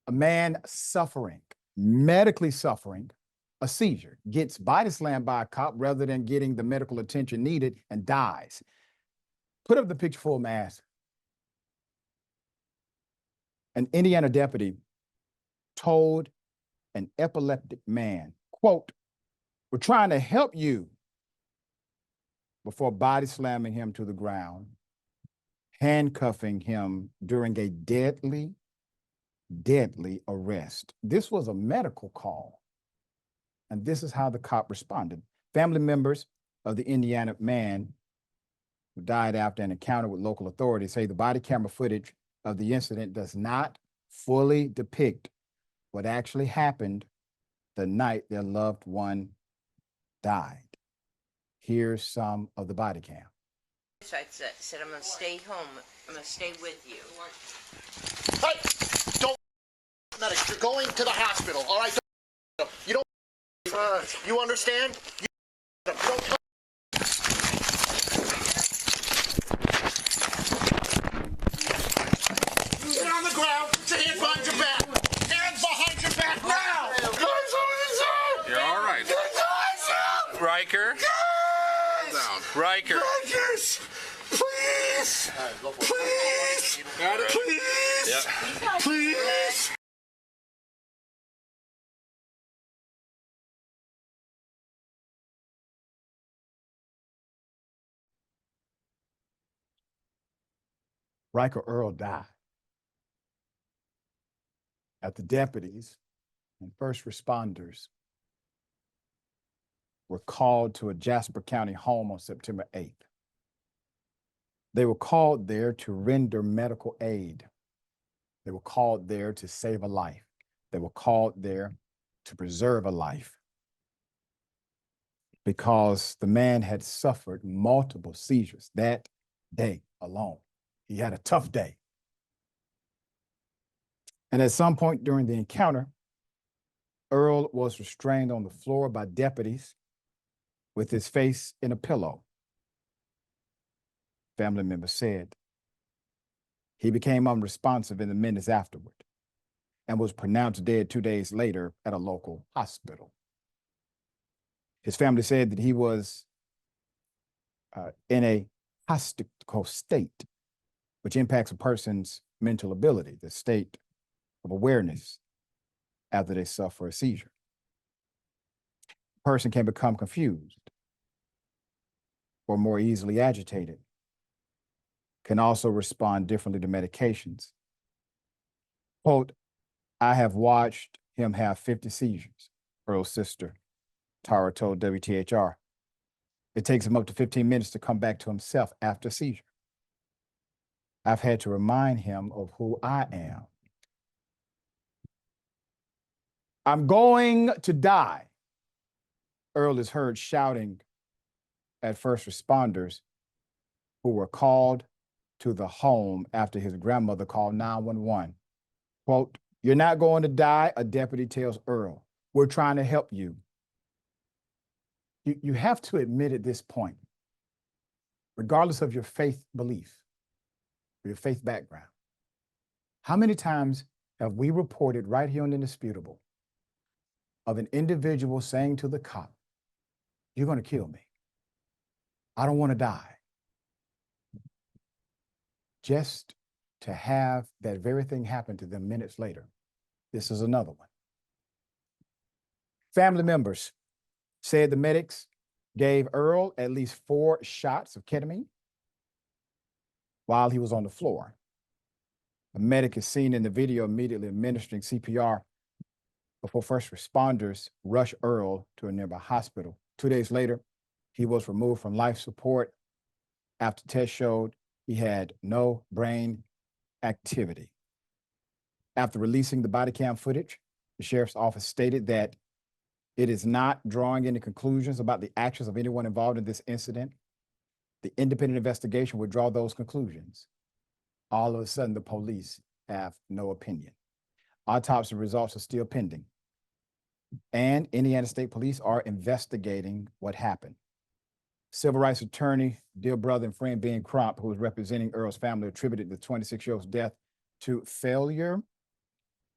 A man suffering, medically suffering, a seizure, gets body slammed by a cop rather than getting the medical attention needed and dies. Put up the picture full mass. An Indiana deputy told an epileptic man, quote, "We're trying to help you," before body slamming him to the ground, handcuffing him during a deadly arrest. This was a medical call. And this is how the cop responded. Family members of the Indiana man who died after an encounter with local authorities say the body camera footage of the incident does not fully depict what actually happened the night their loved one died. Here's some of the body cam. I said, I'm going to stay home. I'm going to stay with you. Hey, don't, medic, you're going to the hospital, all right? You don't, you understand? You don't. Get on the ground, put your hands behind your back. Hands behind your back now! You're all right. Rhyker. Rhyker. Rikers! Please! Please! Got it? Please! Yeah. Please! Rhyker Earl died after deputies and first responders were called to a Jasper County home on September 8th. They were called there to render medical aid. They were called there to save a life. They were called there to preserve a life because the man had suffered multiple seizures that day alone. He had a tough day. And at some point during the encounter, Earl was restrained on the floor by deputies with his face in a pillow. Family members said he became unresponsive in the minutes afterward and was pronounced dead 2 days later at a local hospital. His family said that he was in a hostical state, which impacts a person's mental ability, the state of awareness after they suffer a seizure. A person can become confused or more easily agitated, can also respond differently to medications. Quote, "I have watched him have 50 seizures," Earl's sister, Tara, told WTHR. "It takes him up to 15 minutes to come back to himself after a seizure. I've had to remind him of who I am. I'm going to die," Earl is heard shouting at first responders who were called to the home after his grandmother called 911. Quote, "You're not going to die," a deputy tells Earl. "We're trying to help you." You have to admit at this point, regardless of your faith belief, or your faith background, how many times have we reported right here on Indisputable of an individual saying to the cop, "You're going to kill me. I don't want to die," just to have that very thing happen to them minutes later. This is another one. Family members said the medics gave Earl at least 4 shots of ketamine while he was on the floor. A medic is seen in the video immediately administering CPR before first responders rushed Earl to a nearby hospital. 2 days later, he was removed from life support after tests showed he had no brain activity. After releasing the body cam footage, the sheriff's office stated that it is not drawing any conclusions about the actions of anyone involved in this incident. The independent investigation would draw those conclusions. All of a sudden, the police have no opinion. Autopsy results are still pending. And Indiana State Police are investigating what happened. Civil rights attorney, dear brother and friend Ben Crump, who was representing Earl's family, attributed the 26-year-old's death to failure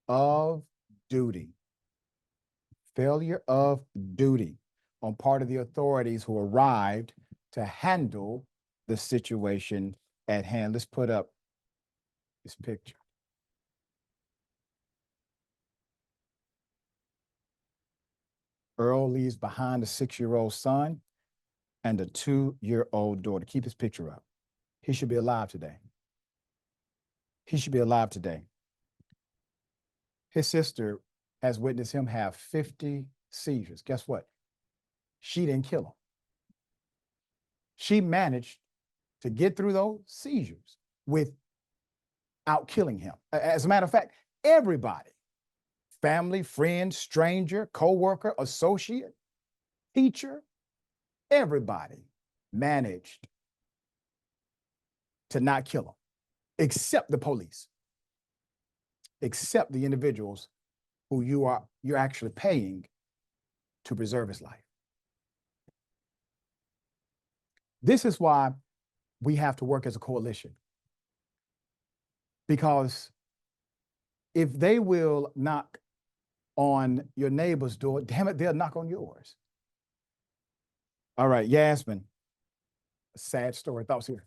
of duty. Failure of duty on part of the authorities who arrived to handle the situation at hand. Let's put up this picture. Earl leaves behind a 6-year-old son and a 2-year-old daughter. Keep his picture up. He should be alive today. He should be alive today. His sister has witnessed him have 50 seizures. Guess what? She didn't kill him. She managed to get through those seizures without killing him. As a matter of fact, everybody, family, friend, stranger, co-worker, associate, teacher, everybody managed to not kill him, except the police, except the individuals who you're actually paying to preserve his life. This is why we have to work as a coalition. Because if they will knock on your neighbor's door, damn it, they'll knock on yours. All right, Yasmin, a sad story, thoughts here.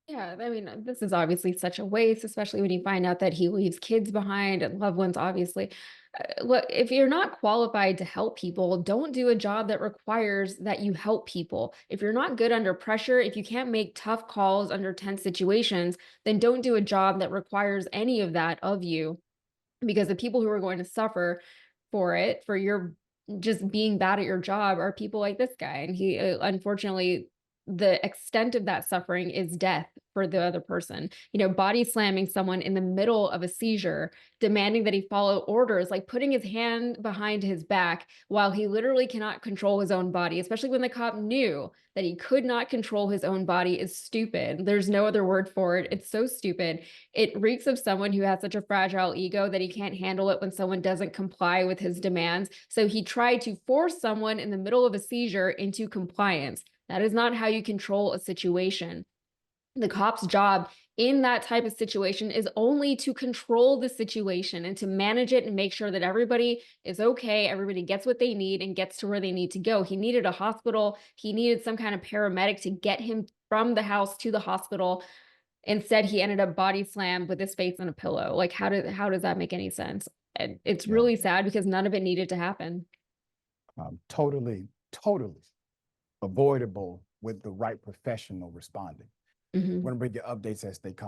Yeah, I mean, this is obviously such a waste, especially when you find out that he leaves kids behind and loved ones, obviously. Look, if you're not qualified to help people, don't do a job that requires that you help people. If you're not good under pressure, if you can't make tough calls under tense situations, then don't do a job that requires any of that of you, because the people who are going to suffer for it, for your just being bad at your job, are people like this guy. And he, unfortunately, the extent of that suffering is death for the other person. You know, body slamming someone in the middle of a seizure, demanding that he follow orders, like putting his hand behind his back while he literally cannot control his own body, especially when the cop knew that he could not control his own body, is stupid. There's no other word for it. It's so stupid. It reeks of someone who has such a fragile ego that he can't handle it when someone doesn't comply with his demands. So he tried to force someone in the middle of a seizure into compliance. That is not how you control a situation. The cop's job in that type of situation is only to control the situation and to manage it and make sure that everybody is okay, everybody gets what they need and gets to where they need to go. He needed a hospital. He needed some kind of paramedic to get him from the house to the hospital. Instead, he ended up body slammed with his face on a pillow. Like, how does that make any sense? And it's really sad because none of it needed to happen. Totally avoidable with the right professional responding. Mhm. We're going to bring you updates as they come.